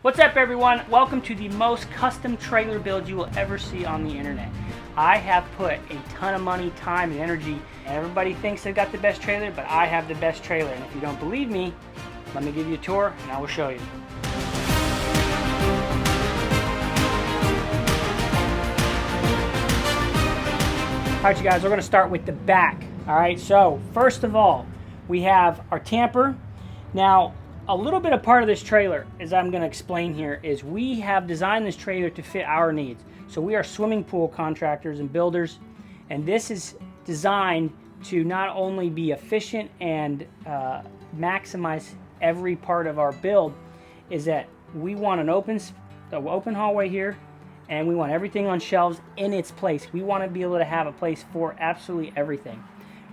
What's up, everyone? Welcome to the most custom trailer build you will ever see on the internet. I have put a ton of money, time, and energy, and everybody thinks they've got the best trailer, but I have the best trailer. And if you don't believe me, let me give you a tour and I will show you. All right, you guys, we're gonna start with the back. All right, so first of all, we have our tamper. Now, a little bit of part of this trailer, as I'm going to explain here, is we have designed this trailer to fit our needs. So we are swimming pool contractors and builders, and this is designed to not only be efficient and maximize every part of our build, is that we want an open hallway here, and we want everything on shelves in its place. We want to be able to have a place for absolutely everything.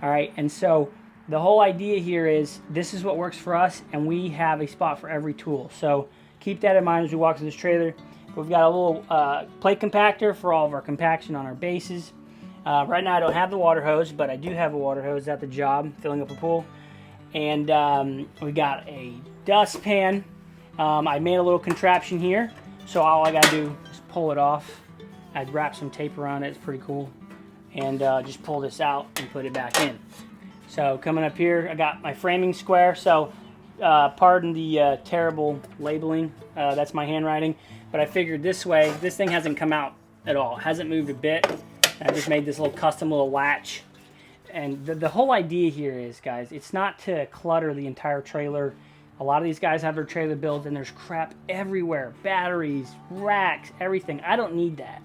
All right, and so the whole idea here is this is what works for us, and we have a spot for every tool. So keep that in mind as we walk through this trailer. We've got a little plate compactor for all of our compaction on our bases. Right now I don't have the water hose, but I do have a water hose at the job filling up a pool. And we got a dustpan. I made a little contraption here, so all I gotta do is pull it off. I'd wrap some tape around it, it's pretty cool. And just pull this out and put it back in. So coming up here, I got my framing square. So pardon the terrible labeling. That's my handwriting. But I figured this way, this thing hasn't come out at all. It hasn't moved a bit. I just made this little custom little latch. And the whole idea here is, guys, it's not to clutter the entire trailer. A lot of these guys have their trailer built and there's crap everywhere. Batteries, racks, everything. I don't need that.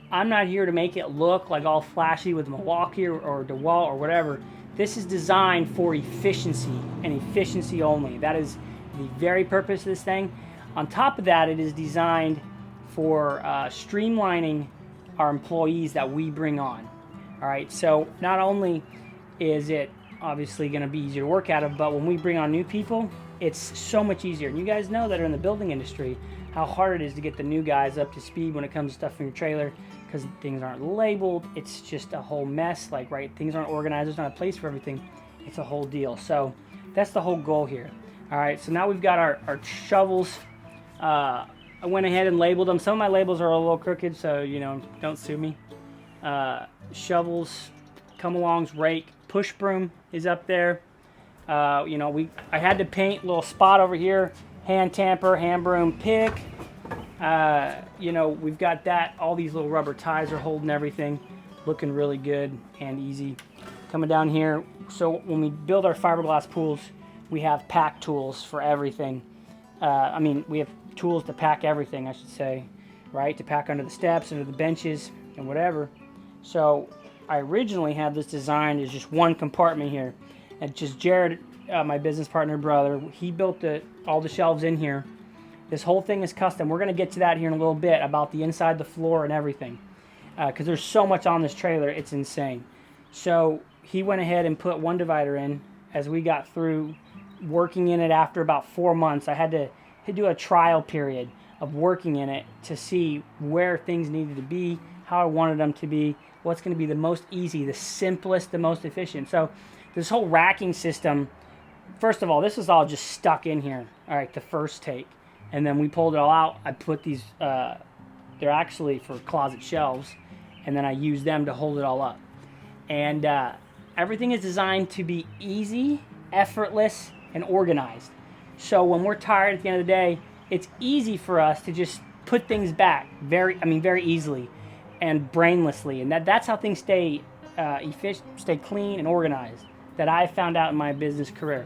I'm not here to make it look like all flashy with Milwaukee or DeWalt or whatever. This is designed for efficiency and efficiency only. That is the very purpose of this thing. On top of that, it is designed for streamlining our employees that we bring on. All right, so not only is it obviously going to be easier to work out of, but when we bring on new people, it's so much easier. And you guys know that are in the building industry how hard it is to get the new guys up to speed when it comes to stuff in your trailer, because things aren't labeled. It's just a whole mess. Like, right, things aren't organized. There's not a place for everything. It's a whole deal. So that's the whole goal here. All right, so now we've got our shovels. I went ahead and labeled them. Some of my labels are a little crooked, so, you know, don't sue me. Shovels, come-alongs, rake, push broom is up there. You know, I had to paint a little spot over here. Hand tamper, hand broom, pick. You know, we've got that. All these little rubber ties are holding everything. Looking really good and easy. Coming down here, so when we build our fiberglass pools, we have pack tools for everything. I mean, we have tools to pack everything, I should say, right? To pack under the steps, under the benches, and whatever. So I originally had this designed as just one compartment here. And just Jared, my business partner brother, he built all the shelves in here. This whole thing is custom. We're going to get to that here in a little bit about the inside, the floor, and everything. Because there's so much on this trailer, it's insane. So he went ahead and put one divider in. As we got through working in it after about 4 months, I had to do a trial period of working in it to see where things needed to be, how I wanted them to be, what's going to be the most easy, the simplest, the most efficient. So this whole racking system, first of all, this is all just stuck in here, all right, the first take. And then we pulled it all out. I put these, they're actually for closet shelves, and then I use them to hold it all up. And everything is designed to be easy, effortless, and organized. So when we're tired at the end of the day, it's easy for us to just put things back very easily and brainlessly. And that's how things stay efficient, stay clean and organized, that I found out in my business career.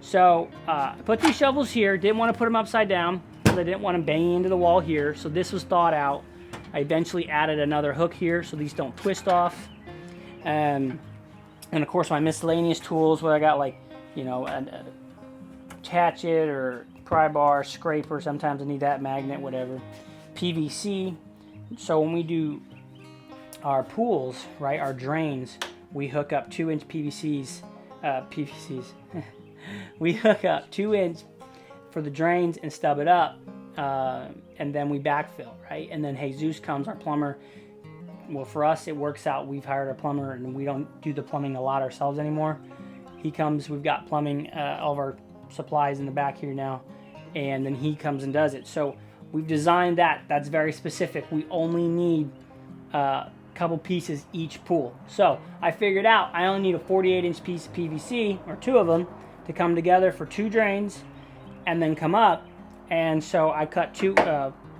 So I put these shovels here. Didn't want to put them upside down because I didn't want them banging into the wall here. So this was thought out. I eventually added another hook here so these don't twist off. And of course my miscellaneous tools where I got, like, you know, a hatchet or pry bar, scraper. Sometimes I need that, magnet, whatever. PVC. So when we do our pools, right, our drains, we hook up 2-inch PVCs. We hook up 2-inch for the drains and stub it up, and then we backfill, right? And then Jesus comes, our plumber. Well, for us, it works out. We've hired a plumber, and we don't do the plumbing a lot ourselves anymore. He comes, we've got plumbing, all of our supplies in the back here now, and then he comes and does it. So we've designed that. That's very specific. We only need a couple pieces each pool. So I figured out I only need a 48-inch piece of PVC, or 2 of them, to come together for 2 drains and then come up. And so I cut 2,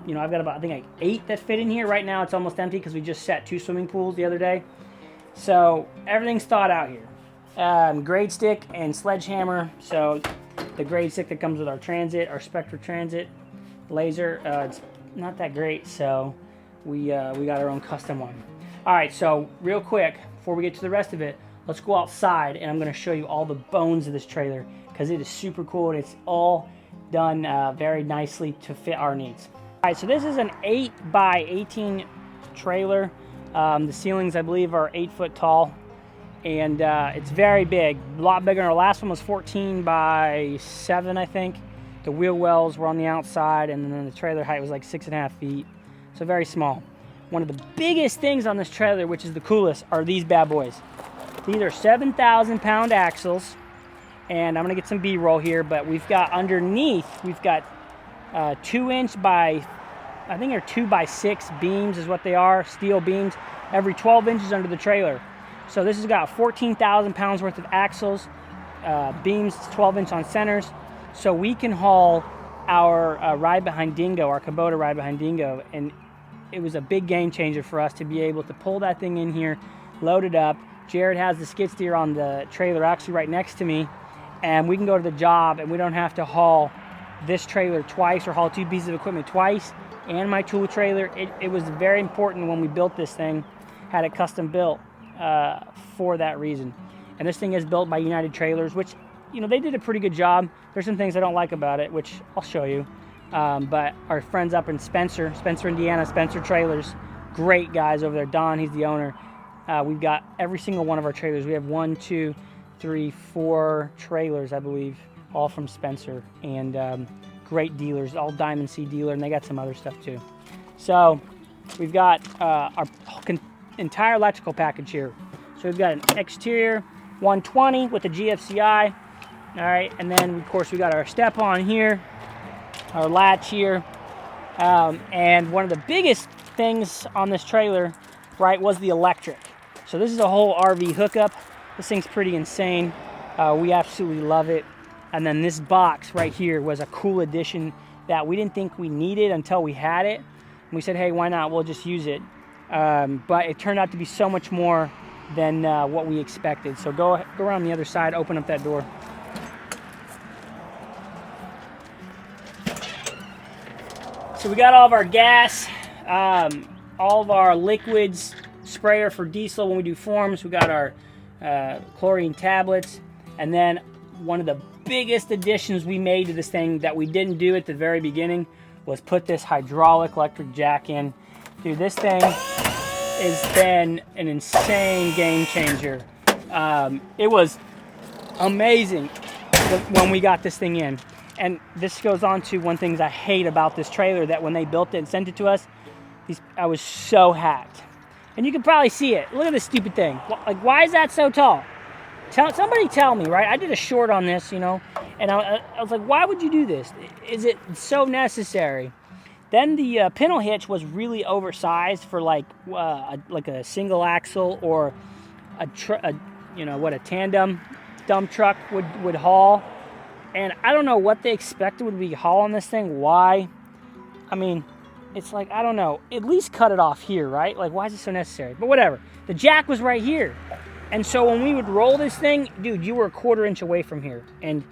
you know, I've got about, I think, like 8 that fit in here. Right now it's almost empty because we just set 2 swimming pools the other day. So everything's thought out here. Grade stick and sledgehammer. So the grade stick that comes with our Transit, our Spectra Transit laser, it's not that great, so we got our own custom one. All right, so real quick, before we get to the rest of it, let's go outside, and I'm going to show you all the bones of this trailer, because it is super cool, and it's all done very nicely to fit our needs. All right, so this is an 8 by 18 trailer. The ceilings, I believe, are 8 foot tall, and it's very big, a lot bigger. Our last one was 14 by 7, I think. The wheel wells were on the outside, and then the trailer height was like 6.5 feet, so very small. One of the biggest things on this trailer, which is the coolest, are these bad boys. These are 7,000-pound axles, and I'm gonna get some B-roll here, but we've got underneath, we've got 2-inch by, I think they're 2 by 6 beams is what they are, steel beams, every 12 inches under the trailer. So this has got 14,000 pounds worth of axles, beams, 12-inch on centers, so we can haul our ride behind dingo, our Kubota ride behind dingo, and it was a big game changer for us to be able to pull that thing in here, load it up. Jared has the skid steer on the trailer actually right next to me, and we can go to the job, and we don't have to haul this trailer twice or haul 2 pieces of equipment twice, and my tool trailer. It was very important when we built this thing, had it custom built for that reason. And this thing is built by United Trailers, which, you know, they did a pretty good job. There's some things I don't like about it, which I'll show you. But our friends up in Spencer, Indiana, Spencer Trailers, great guys over there. Don, he's the owner. We've got every single one of our trailers. We have 1, 2, 3, 4 trailers, I believe, all from Spencer, and great dealers, all Diamond C dealer, and they got some other stuff too. So we've got our entire electrical package here. So we've got an exterior 120 with a GFCI, all right, and then of course we got our step on here, our latch here, and one of the biggest things on this trailer, right, was the electric. So this is a whole RV hookup. This thing's pretty insane. We absolutely love it. And then this box right here was a cool addition that we didn't think we needed until we had it. And we said, hey, why not? We'll just use it. But it turned out to be so much more than what we expected. So go around the other side, open up that door. So we got all of our gas, all of our liquids, sprayer for diesel when we do forms. We got our chlorine tablets, and then one of the biggest additions we made to this thing that we didn't do at the very beginning was put this hydraulic electric jack in. Dude, this thing has been an insane game changer. It was amazing when we got this thing in. And this goes on to one thing I hate about this trailer, that when they built it and sent it to us, I was so hacked. And you can probably see it. Look at this stupid thing. Like, why is that so tall? Somebody tell me, right? I did a short on this, you know, and I was like, why would you do this? Is it so necessary? Then the pintle hitch was really oversized for like a single axle or a tandem dump truck would haul. And I don't know what they expected would be hauling this thing. Why? I mean, it's like, I don't know. At least cut it off here, right? Like, why is it so necessary? But whatever. The jack was right here. And so when we would roll this thing, dude, you were a 1/4 inch away from here. And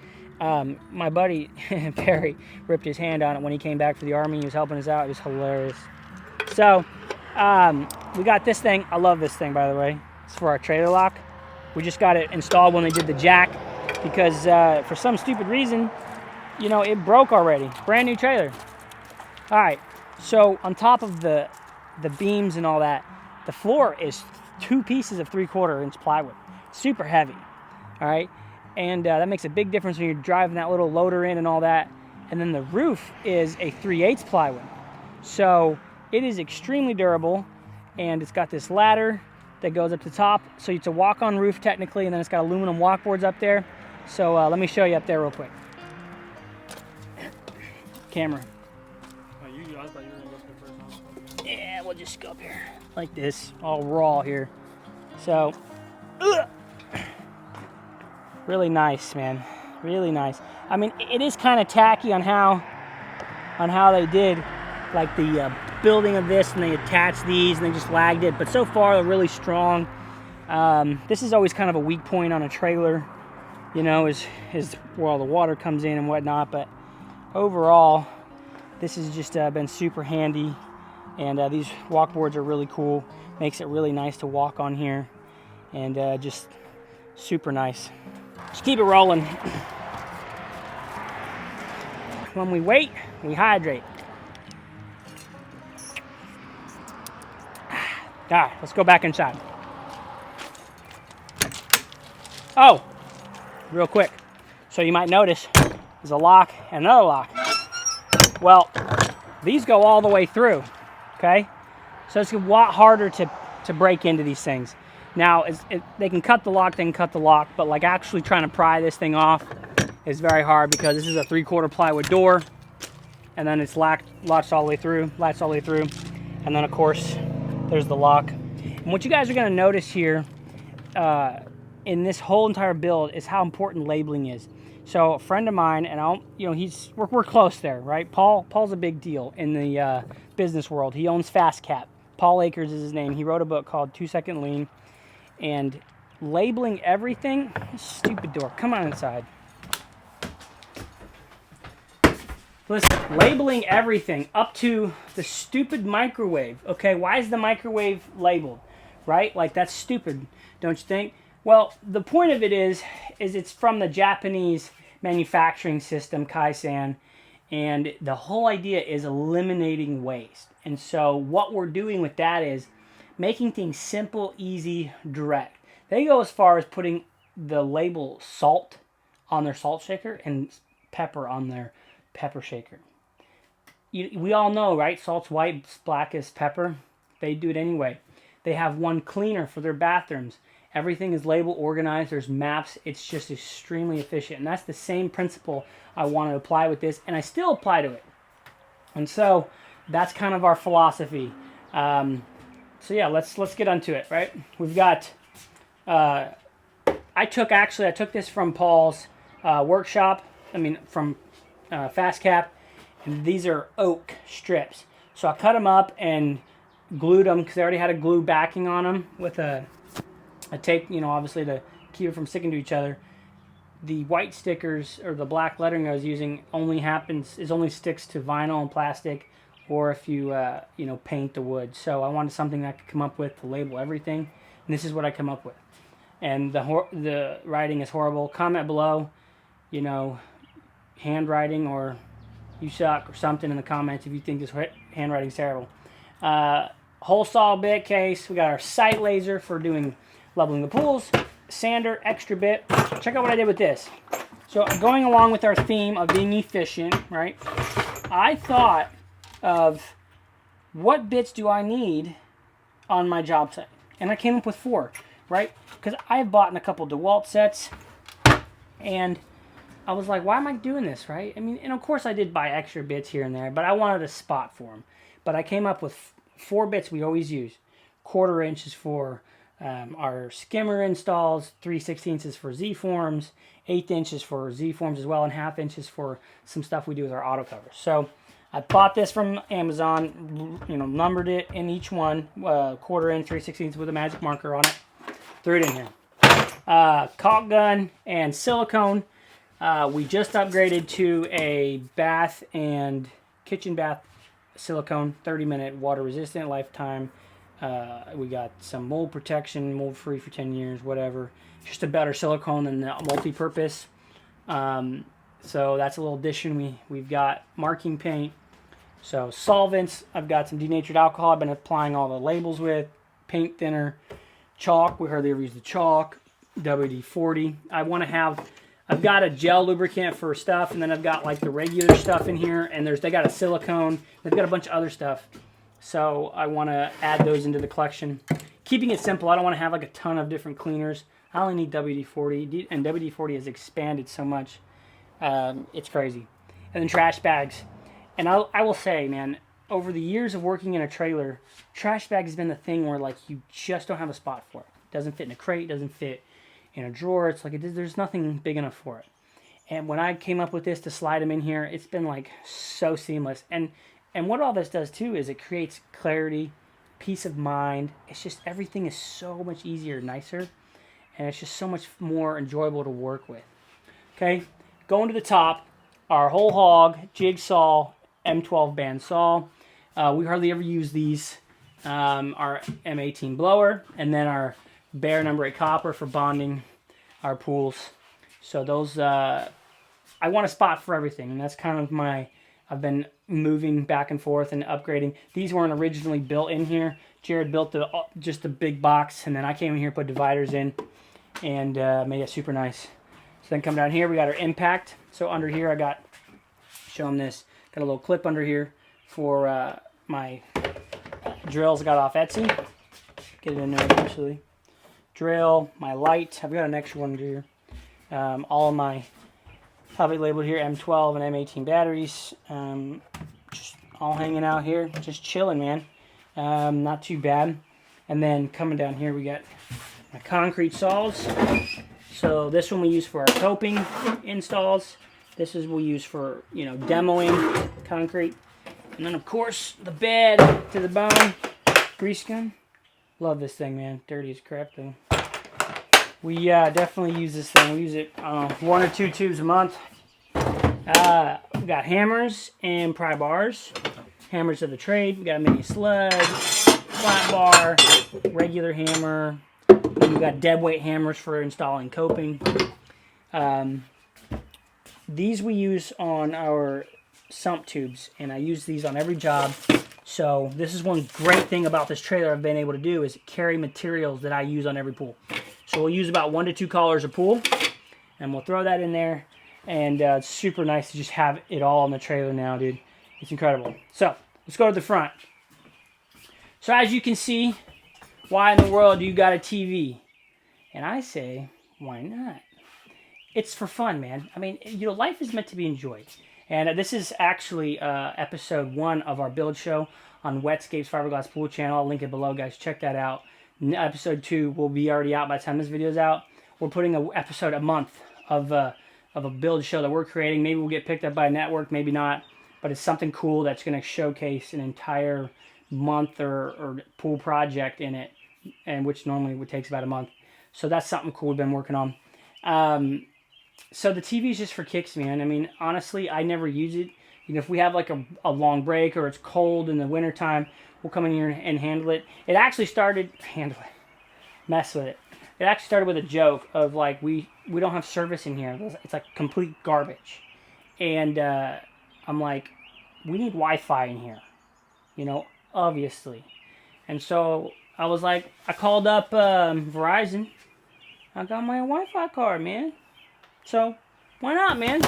my buddy, Perry, ripped his hand on it when he came back from the Army. He was helping us out. It was hilarious. So we got this thing. I love this thing, by the way. It's for our trailer lock. We just got it installed when they did the jack because for some stupid reason, you know, it broke already. Brand new trailer. All right. So on top of the beams and all that, the floor is 2 pieces of 3/4 inch plywood. Super heavy. All right. And that makes a big difference when you're driving that little loader in and all that. And then the roof is a 3/8 plywood. So it is extremely durable, and it's got this ladder that goes up to the top. So it's a walk-on roof technically, and then it's got aluminum walkboards up there. So let me show you up there real quick. camera? I thought you were gonna go first. Yeah, we'll just go up here like this, all raw here. So, ugh. Really nice, man. Really nice. I mean, it is kind of tacky on how they did, like the building of this, and they attached these and they just lagged it. But so far, they're really strong. This is always kind of a weak point on a trailer, you know, is where all the water comes in and whatnot. But overall, this has just been super handy, and these walk boards are really cool. Makes it really nice to walk on here, and just super nice. Just keep it rolling. When we wait, we hydrate. All right, let's go back inside. Oh, real quick. So you might notice there's a lock and another lock. Well, these go all the way through, okay? So it's a lot harder to break into these things. Now, they can cut the lock, but like actually trying to pry this thing off is very hard because this is a 3/4 plywood door, and then it's latched all the way through, and then of course there's the lock. And what you guys are going to notice here in this whole entire build is how important labeling is. So a friend of mine, and we're close there, right? Paul's a big deal in the business world. He owns FastCap. Paul Akers is his name. He wrote a book called 2 Second Lean, and labeling everything. Stupid door. Come on inside. Listen, labeling everything up to the stupid microwave. Okay, why is the microwave labeled? Right? Like, that's stupid, don't you think? Well, the point of it is it's from the Japanese manufacturing system, Kaizen, and the whole idea is eliminating waste. And so what we're doing with that is making things simple, easy, direct. They go as far as putting the label salt on their salt shaker and pepper on their pepper shaker. We all know, right? Salt's white, black is pepper. They do it anyway. They have one cleaner for their bathrooms. Everything is labeled, organized. There's maps. It's just extremely efficient. And that's the same principle I want to apply with this, and I still apply to it. And so that's kind of our philosophy. So yeah, let's get onto it, right? We've got, I took this from Paul's workshop. From FastCap, and these are oak strips. So I cut them up and glued them because I already had a glue backing on them with a tape, obviously to keep it from sticking to each other. The white stickers or the black lettering I was using only sticks to vinyl and plastic, or if you paint the wood. So I wanted something I could come up with to label everything, and this is what I come up with. And the writing is horrible. Comment below, handwriting, or you suck or something in the comments if you think this handwriting's terrible. Hole saw bit case. We got our sight laser for doing leveling the pools. Sander, extra bit. Check out what I did with this. So going along with our theme of being efficient, right? I thought of what bits do I need on my job site, and I came up with 4, right? Because I've bought in a couple DeWalt sets, and I was like, why am I doing this, right? And of course I did buy extra bits here and there, but I wanted a spot for them. But I came up with 4 bits we always use. 1/4 inch is for our skimmer installs, 3/16 is for Z-forms, 1/8 inch is for Z-forms as well, and 1/2 inch is for some stuff we do with our auto covers. So I bought this from Amazon, numbered it in each one, 1/4 inch, 3/16 with a magic marker on it. Threw it in here. Caulk gun and silicone. We just upgraded to a bath and kitchen bath silicone, 30-minute water resistant, lifetime. We got some mold protection, mold free for 10 years, whatever. Just a better silicone than the multi-purpose. So that's a little addition. We've got marking paint. So solvents, I've got some denatured alcohol I've been applying all the labels with. Paint thinner. Chalk, we hardly ever use the chalk. WD-40. I've got a gel lubricant for stuff, and then I've got like the regular stuff in here, and they got a silicone. They've got a bunch of other stuff. So I want to add those into the collection. Keeping it simple, I don't want to have like a ton of different cleaners. I only need WD-40, and WD-40 has expanded so much. It's crazy. And then trash bags. And I will say, man, over the years of working in a trailer, trash bag has been the thing where like you just don't have a spot for it. It doesn't fit in a crate, doesn't fit in a drawer. It's like there's nothing big enough for it. And when I came up with this to slide them in here, it's been like so seamless. And what all this does too is it creates clarity, peace of mind. It's just everything is so much easier, nicer, and it's just so much more enjoyable to work with. Okay, going to the top, our whole hog jigsaw M12 band saw. We hardly ever use these. Our M18 blower, and then our Bear No. 8 copper for bonding our pools. So those, I want a spot for everything, and that's kind of I've been moving back and forth and upgrading. These weren't originally built in here. Jared built just the big box, and then I came in here, put dividers in, and made it super nice. So then come down here, we got our impact. So under here, show them this, got a little clip under here for my drills I got off Etsy. Get it in there eventually. Drill, my light, I've got an extra one here. All of my, probably labeled here, M12 and M18 batteries. Just all hanging out here, just chilling, man. Not too bad. And then coming down here, we got my concrete saws. So this one we use for our coping installs. This is we use for, demoing concrete. And then, of course, the bed to the bone. Grease gun. Love this thing, man. Dirty as crap, though. We definitely use this thing. We use it, 1 or 2 tubes a month. We got hammers and pry bars. Hammers of the trade. We got a mini slug, flat bar, regular hammer. Then we got dead weight hammers for installing coping. These we use on our sump tubes, and I use these on every job. So this is one great thing about this trailer I've been able to do is carry materials that I use on every pool. So we'll use about 1 to 2 collars a pool, and we'll throw that in there, and it's super nice to just have it all on the trailer now, dude. It's incredible. So let's go to the front. So as you can see, why in the world do you got a TV? And I say, why not? It's for fun, man. I mean, life is meant to be enjoyed. And this is actually episode 1 of our build show on Wetscapes Fiberglass Pool channel. I'll link it below, guys. Check that out. Episode 2 will be already out by the time this video is out. We're putting an episode a month of a build show that we're creating. Maybe we'll get picked up by a network, maybe not. But it's something cool that's going to showcase an entire month or pool project in it, and which normally would takes about a month. So that's something cool we've been working on. So the TV is just for kicks, man. I mean, honestly, I never use it. If we have like a long break or it's cold in the wintertime, we'll come in here and handle it. It actually started, mess with it. It actually started with a joke of like, we don't have service in here. It's like complete garbage. And I'm like, we need Wi-Fi in here, obviously. And so I was like, I called up Verizon. I got my Wi-Fi card, man. So, why not, man?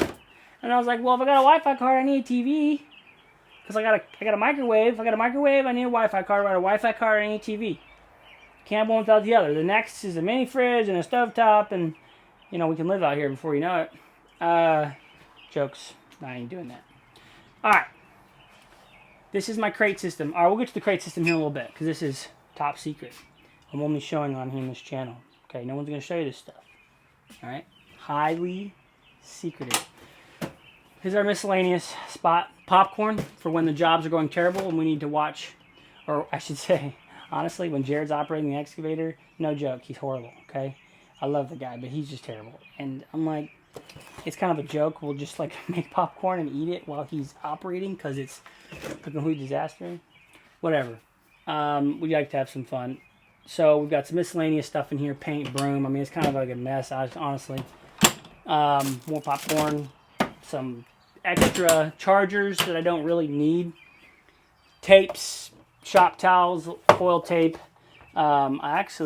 And I was like, well, if I got a Wi-Fi card, I need a TV. Because I got a microwave. If I got a microwave, I need a Wi-Fi card. If I got a Wi-Fi card, I need a TV. Can't have one without the other. The next is a mini fridge and a stovetop, and, we can live out here before you know it. Jokes. I ain't doing that. Alright. This is my crate system. Alright, we'll get to the crate system here in a little bit, because this is top secret. I'm only showing on here in this channel. Okay, no one's going to show you this stuff. Alright? Highly secretive. Here's our miscellaneous spot. Popcorn for when the jobs are going terrible and we need to watch, or I should say, honestly, when Jared's operating the excavator, no joke, he's horrible, okay? I love the guy, but he's just terrible. And I'm like, it's kind of a joke. We'll just like make popcorn and eat it while he's operating because it's a complete disaster. Whatever. We like to have some fun. So we've got some miscellaneous stuff in here, paint, broom. I mean, it's kind of like a mess, honestly. More popcorn, some extra chargers that I don't really need, tapes, shop towels, foil tape. That's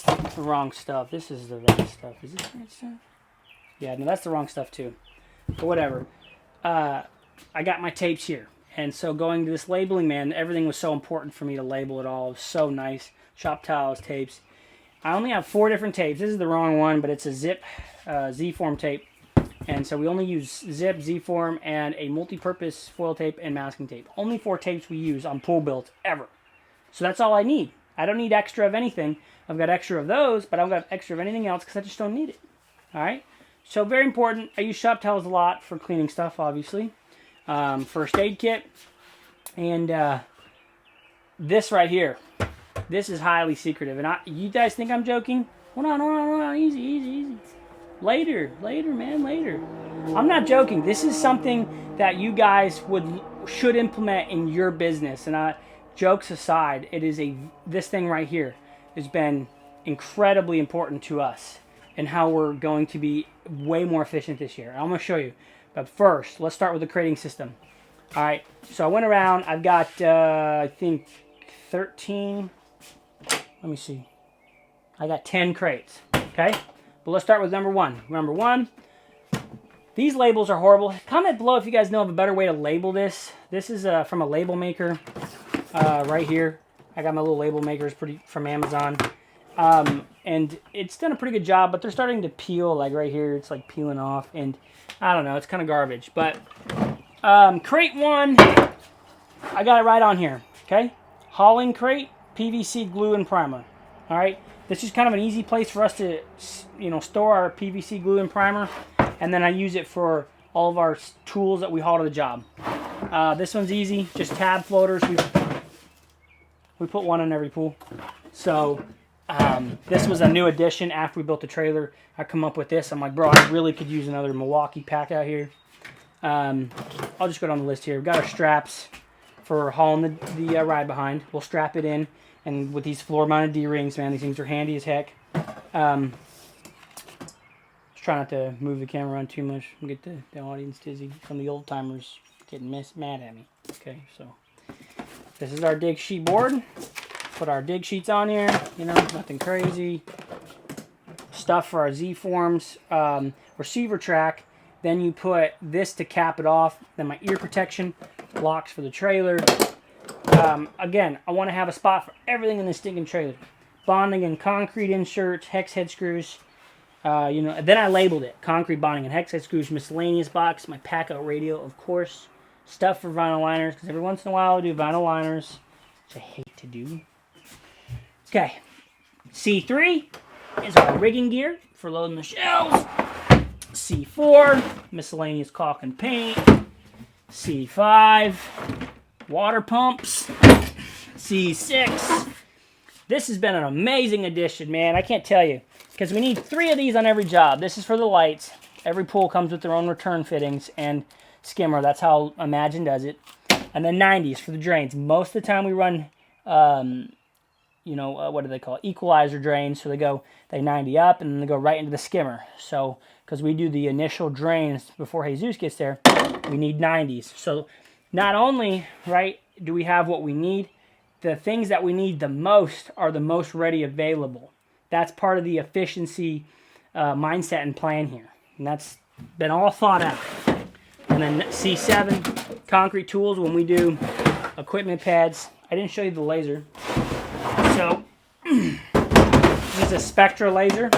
the wrong stuff. This is the right stuff. Is this the right stuff? Yeah, no, that's the wrong stuff too. But whatever. I got my tapes here. And so going to this labeling, man, everything was so important for me to label it all. It was so nice. Shop towels, tapes. I only have 4 different tapes. This is the wrong one, but it's a zip Z-form tape. And so we only use zip, Z-form, and a multi-purpose foil tape and masking tape. Only 4 tapes we use on pool builds ever. So that's all I need. I don't need extra of anything. I've got extra of those, but I don't got extra of anything else because I just don't need it. All right? So very important. I use shop towels a lot for cleaning stuff, obviously. First aid kit. And this right here. This is highly secretive. And you guys think I'm joking? Hold on. Easy. Later, man, later. I'm not joking. This is something that you guys should implement in your business. And jokes aside, this thing right here has been incredibly important to us and how we're going to be way more efficient this year. I'm going to show you. But first, let's start with the crating system. All right, so I went around. I've got, I think, 13. Let me see. I got 10 crates, okay? But let's start with number 1. Number 1, these labels are horrible. Comment below if you guys know of a better way to label this. This is from a label maker right here. I got my little label makers from Amazon. And it's done a pretty good job, but they're starting to peel, like right here. It's like peeling off, and I don't know. It's kind of garbage. But crate 1, I got it right on here, okay? Hauling crate, PVC glue and primer. All right, this is kind of an easy place for us to, store our PVC glue and primer, and then I use it for all of our tools that we haul to the job. This one's easy, just tab floaters. We put one in every pool. So this was a new addition after we built the trailer. I come up with this. I'm like, bro, I really could use another Milwaukee pack out here. I'll just go down the list here. We've got our straps for hauling the ride behind. We'll strap it in. And with these floor-mounted D-rings, man, these things are handy as heck. Just try not to move the camera around too much and get the audience dizzy from the old-timers getting mad at me. Okay, so this is our dig sheet board. Put our dig sheets on here, nothing crazy. Stuff for our Z-forms. Receiver track. Then you put this to cap it off. Then my ear protection. Locks for the trailer. Again, I want to have a spot for everything in this stinking trailer. Bonding and concrete inserts, hex head screws. Then I labeled it. Concrete bonding and hex head screws, miscellaneous box, my pack out radio, of course. Stuff for vinyl liners, because every once in a while I do vinyl liners, which I hate to do. Okay. C3 is our rigging gear for loading the shells. C4, miscellaneous caulk and paint. C5, water pumps. C6. This has been an amazing addition, man. I can't tell you. Because we need 3 of these on every job. This is for the lights. Every pool comes with their own return fittings and skimmer. That's how Imagine does it. And then 90s for the drains. Most of the time we run, what do they call it? Equalizer drains. So they 90 up and then they go right into the skimmer. So, because we do the initial drains before Jesus gets there, we need 90s. So, not only, right, do we have what we need, the things that we need the most are the most ready available. That's part of the efficiency mindset and plan here. And that's been all thought out. And then C7, concrete tools when we do equipment pads. I didn't show you the laser. So, this is a Spectra laser.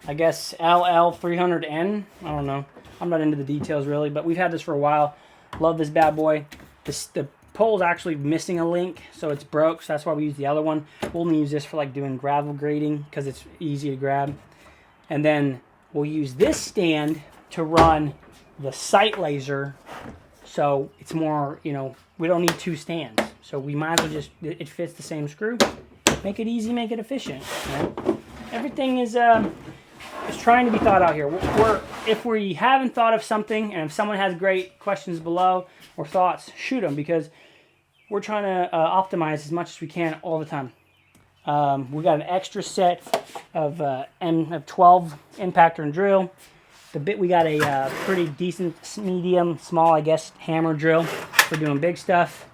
I guess LL300N. I don't know. I'm not into the details really, but we've had this for a while. Love this bad boy. The pole's actually missing a link, so it's broke, so that's why we use the other one. We'll only use this for like doing gravel grading because it's easy to grab. And then we'll use this stand to run the sight laser, so it's more, we don't need 2 stands. So we might as well just, it fits the same screw. Make it easy, make it efficient. Right? Everything is trying to be thought out here. If we haven't thought of something, and if someone has great questions below or thoughts, shoot them, because we're trying to optimize as much as we can all the time. We got an extra set of 12 impactor and drill. We got a pretty decent, medium, small, I guess, hammer drill for doing big stuff.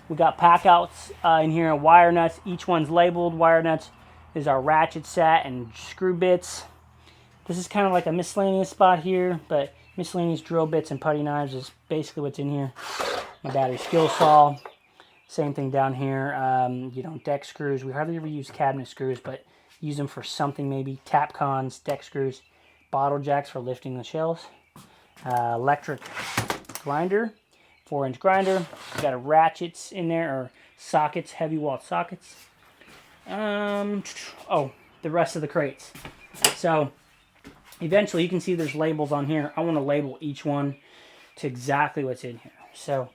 We got pack outs in here, wire nuts. Each one's labeled. Wire nuts is our ratchet set and screw bits. This is kind of like a miscellaneous spot here, but miscellaneous drill bits and putty knives is basically what's in here. My battery skill saw. Same thing down here. Deck screws. We hardly ever use cabinet screws, but use them for something maybe. Tapcons, deck screws. bottle jacks for lifting the shells. Electric grinder, 4-inch grinder. We got ratchets in there, or sockets, heavy wall sockets. Oh, the rest of the crates. So eventually you can see there's labels on here. I want to label each one to exactly what's in here. So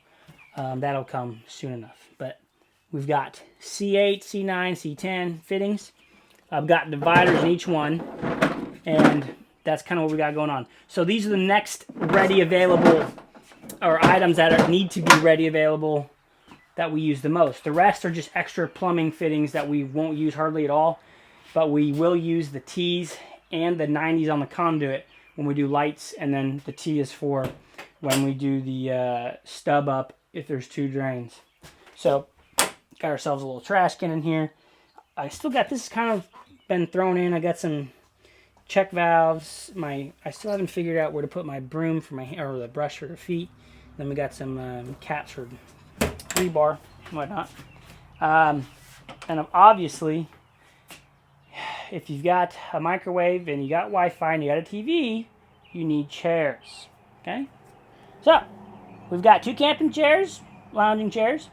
that'll come soon enough. But we've got C8, C9, C10 fittings. I've got dividers in each one, and that's kind of what we got going on. So these are the next ready available, or items that need to be ready available that we use the most. The rest are just extra plumbing fittings that we won't use hardly at all, but we will use the T's and the 90s on the conduit when we do lights, and then the T is for when we do the stub up if there's 2 drains. So got ourselves a little trash can in here. I still got this kind of been thrown in. I got some check valves. I still haven't figured out where to put my broom for my hair, or the brush for the feet. Then we got some caps for rebar and whatnot. And obviously, if you've got a microwave and you got Wi-Fi and you got a TV, you need chairs. Okay? So, we've got 2 camping chairs, lounging chairs.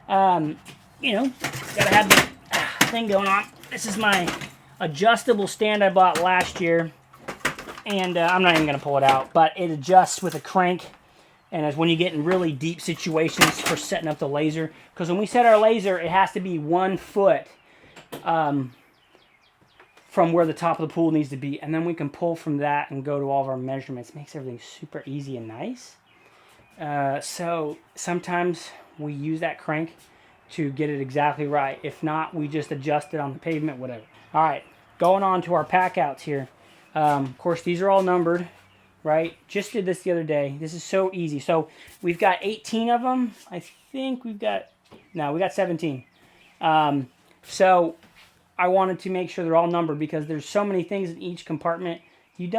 You know, gotta have the thing going on. This is my adjustable stand I bought last year. And I'm not even gonna pull it out, but it adjusts with a crank. And as when you get in really deep situations for setting up the laser. Because when we set our laser, it has to be 1 foot from where the top of the pool needs to be. And then we can pull from that and go to all of our measurements. It makes everything super easy and nice. So sometimes we use that crank to get it exactly right. If not, we just adjust it on the pavement, whatever. All right, going on to our pack outs here. Of course, these are all numbered. Right? Just did this the other day. This is so easy. So we've got 18 of them. I think we got 17. So I wanted to make sure they're all numbered because there's so many things in each compartment. You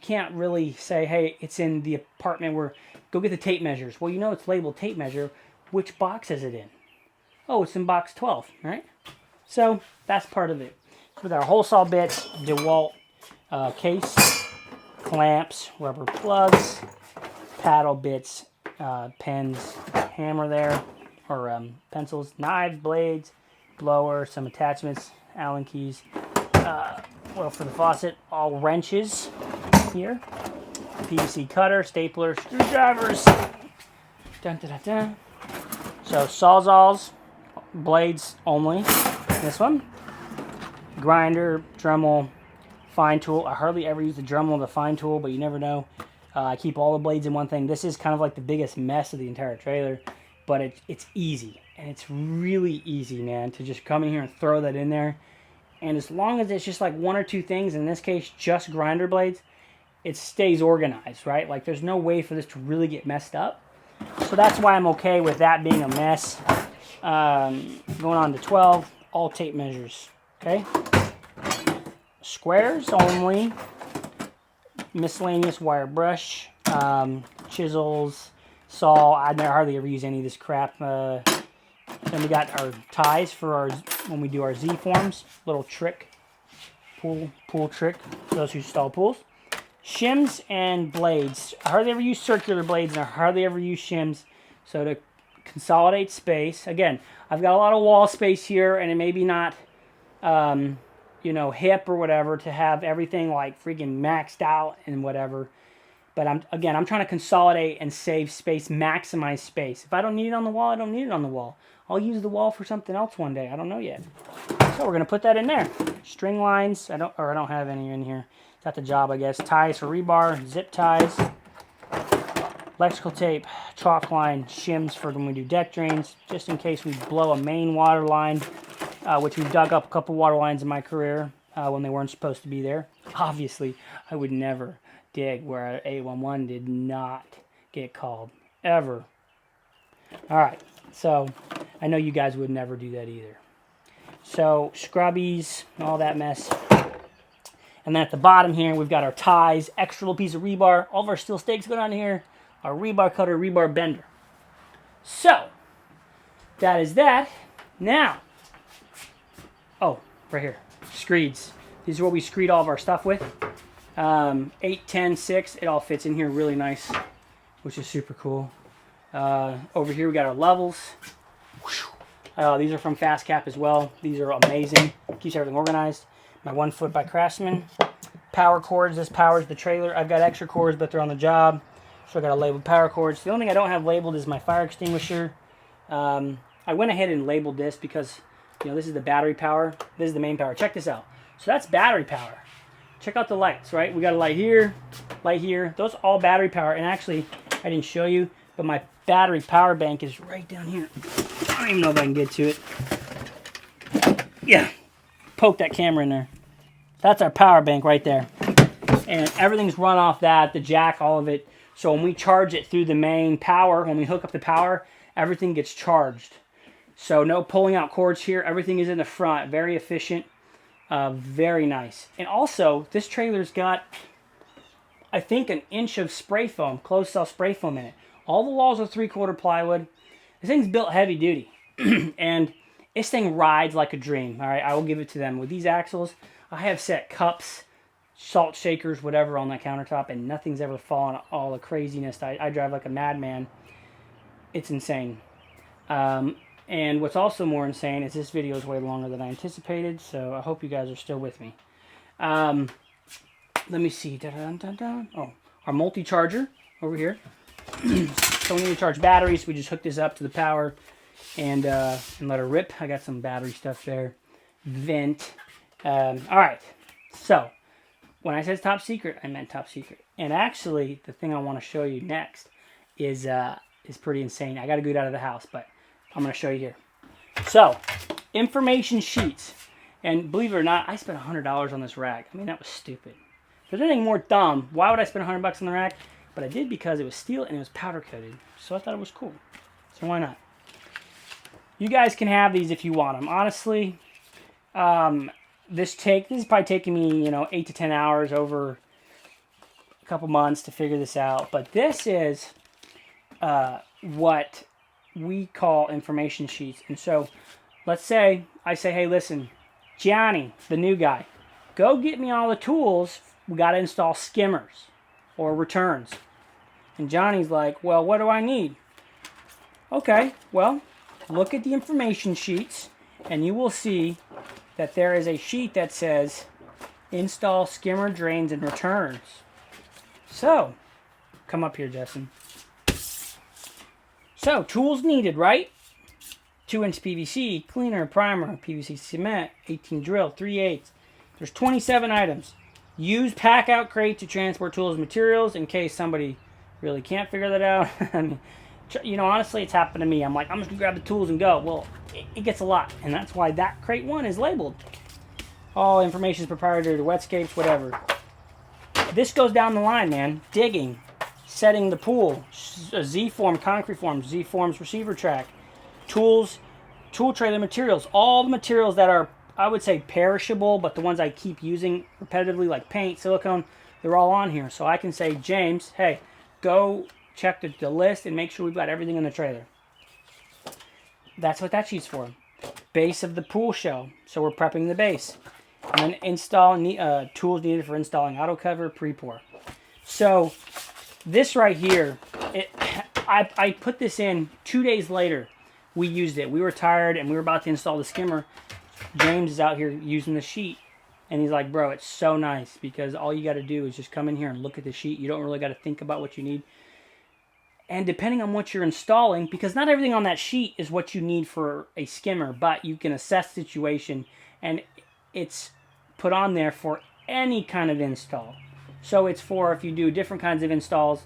can't really say, hey, it's in the apartment where, go get the tape measures. Well, you know it's labeled tape measure. Which box is it in? Oh, it's in box 12, right? So that's part of it. With our hole saw bits, DeWalt case, clamps, rubber plugs, paddle bits, pens, hammer there, or pencils, knives, blades, blower, some attachments, Allen keys, well, for the faucet, all wrenches here, PVC cutter, stapler, screwdrivers, dun, dun, dun, dun. So sawzalls, blades only, this one, grinder, Dremel, fine tool. I hardly ever use the Dremel or the fine tool, but you never know. I keep all the blades in one thing. This is kind of like the biggest mess of the entire trailer, but it's easy. And it's really easy, man, to just come in here and throw that in there. And as long as it's just like 1 or 2 things, in this case, just grinder blades, it stays organized, right? Like there's no way for this to really get messed up. So that's why I'm okay with that being a mess. Going on to 12, all tape measures, okay? Squares only, miscellaneous wire brush, chisels, saw. I hardly ever use any of this crap. Then we got our ties for when we do our Z forms. Little trick, pool trick for those who install pools. Shims and blades. I hardly ever use circular blades, and I hardly ever use shims. So to consolidate space, again, I've got a lot of wall space here, and it may be not hip or whatever to have everything like freaking maxed out and whatever. But I'm trying to consolidate and save space, maximize space. If I don't need it on the wall, I don't need it on the wall. I'll use the wall for something else one day. I don't know yet. So we're gonna put that in there. String lines. I don't have any in here. Got the job, I guess. Ties for rebar, zip ties, electrical tape, chalk line, shims for when we do deck drains, just in case we blow a main water line. Which we've dug up a couple water lines in my career when they weren't supposed to be there. Obviously, I would never dig where 811 did not get called, ever. All right, so I know you guys would never do that either. So scrubbies, all that mess. And then at the bottom here, we've got our ties, extra little piece of rebar, all of our steel stakes go down here, our rebar cutter, rebar bender. So, that is that. Now, oh, right here, screeds. These are what we screed all of our stuff with. 8, 10, 6. It all fits in here really nice, which is super cool. Over here we got our levels. These are from FastCap as well. These are amazing. Keeps everything organized. My 1 foot by Craftsman. Power cords. This powers the trailer. I've got extra cords, but they're on the job. So I got to label power cords. The only thing I don't have labeled is my fire extinguisher. I went ahead and labeled this because, you know, this is the battery power. This is the main power. Check this out. So that's battery power. Check out the lights, right? We got a light here, light here. Those are all battery power. And actually, I didn't show you, but my battery power bank is right down here. I don't even know if I can get to it. Yeah, poke that camera in there. That's our power bank right there. And everything's run off that, the jack, all of it. So when we charge it through the main power, when we hook up the power, everything gets charged. So no pulling out cords here. Everything is in the front. Very efficient. Very nice. And also, this trailer's got, I think, 1 inch of spray foam, closed cell spray foam in it. All the walls are 3/4 plywood. This thing's built heavy duty. And this thing rides like a dream. All right, I will give it to them. With these axles, I have set cups, salt shakers, whatever on that countertop, and nothing's ever fallen. All the craziness. I drive like a madman. It's insane. And what's also more insane is this video is way longer than I anticipated, so I hope you guys are still with me. Let me see. Oh, our multi-charger over here. So we need to charge batteries. We just hook this up to the power and let her rip. I got some battery stuff there. Vent. All right. So when I said top secret, I meant top secret. And actually, the thing I want to show you next is pretty insane. I got to get out of the house, but I'm going to show you here. So, information sheets. And believe it or not, I spent $100 on this rack. I mean, that was stupid. If there's anything more dumb, why would I spend $100 on the rack? But I did because it was steel and it was powder coated. So I thought it was cool. So why not? You guys can have these if you want them. Honestly, this is probably taking me, 8 to 10 hours over a couple months to figure this out. But this is what we call information sheets. And so let's say I say, hey, listen, Johnny, the new guy, go get me all the tools. We got to install skimmers or returns. And Johnny's like, well, what do I need? Okay, well, look at the information sheets and you will see that there is a sheet that says install skimmer, drains, and returns. So, come up here, Justin. So, tools needed, right? 2-inch PVC, cleaner, primer, PVC cement, 18 drill, 3/8. There's 27 items. Use pack-out crate to transport tools and materials in case somebody really can't figure that out. I mean, honestly, it's happened to me. I'm like, I'm just going to grab the tools and go. Well, it gets a lot, and that's why that crate 1 is labeled. All information is proprietary to Wetscapes, whatever. This goes down the line, man. Digging. Setting the pool, Z-form, concrete form, Z-forms receiver track, tools, tool trailer materials, all the materials that are, I would say, perishable, but the ones I keep using repetitively, like paint, silicone, they're all on here. So I can say, James, hey, go check the list and make sure we've got everything in the trailer. That's what that sheet's for. Base of the pool shell, so we're prepping the base. And then install tools needed for installing auto cover, pre-pour. So this right here, I put this in 2 days later. We used it. We were tired and we were about to install the skimmer. James is out here using the sheet. And he's like, bro, it's so nice because all you got to do is just come in here and look at the sheet. You don't really got to think about what you need. And depending on what you're installing, because not everything on that sheet is what you need for a skimmer, but you can assess the situation and it's put on there for any kind of install. So it's for if you do different kinds of installs,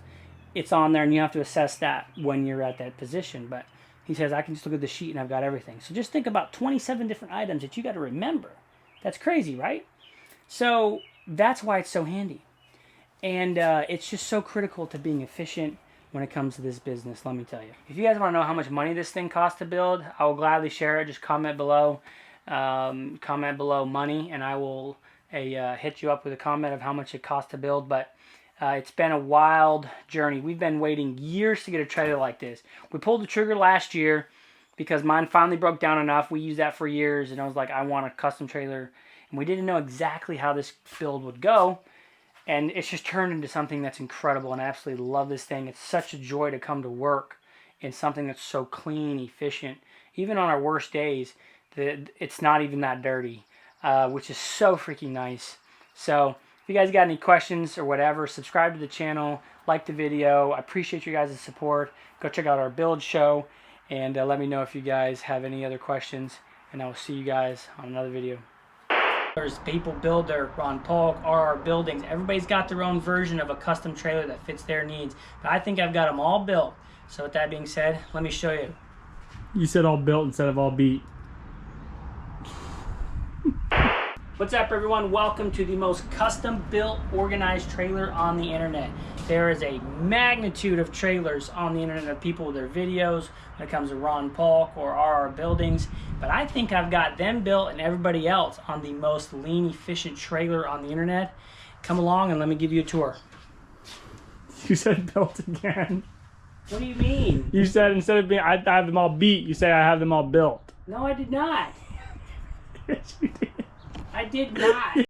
it's on there and you have to assess that when you're at that position. But he says, I can just look at the sheet and I've got everything. So just think about 27 different items that you got to remember. That's crazy, right? So that's why it's so handy. And it's just so critical to being efficient when it comes to this business, let me tell you. If you guys want to know how much money this thing costs to build, I will gladly share it. Just comment below. Comment below money and I will hit you up with a comment of how much it costs to build. But it's been a wild journey. We've been waiting years to get a trailer like this. We pulled the trigger last year because mine finally broke down enough. We used that for years and I was like, I want a custom trailer. And we didn't know exactly how this build would go. And it's just turned into something that's incredible, and I absolutely love this thing. It's such a joy to come to work in something that's so clean, efficient. Even on our worst days, it's not even that dirty, which is so freaking nice. So if you guys got any questions or whatever, subscribe to the channel, like the video. I appreciate you guys' support. Go check out our build show, and let me know if you guys have any other questions, and I will see you guys on another video. There's people build their Ron Polk, RR Buildings. Everybody's got their own version of a custom trailer that fits their needs. But I think I've got them all built. So with that being said, let me show you. You said all built instead of all beat. What's up, everyone? Welcome to the most custom built, organized trailer on the internet. There is a magnitude of trailers on the internet of people with their videos when it comes to Ron Polk or RR Buildings, but I think I've got them built and everybody else on the most lean, efficient trailer on the internet. Come along and let me give you a tour. You said built again. What do you mean? You said instead of being I have them all beat, you say I have them all built. No, I did not. Yes, you did. I did not.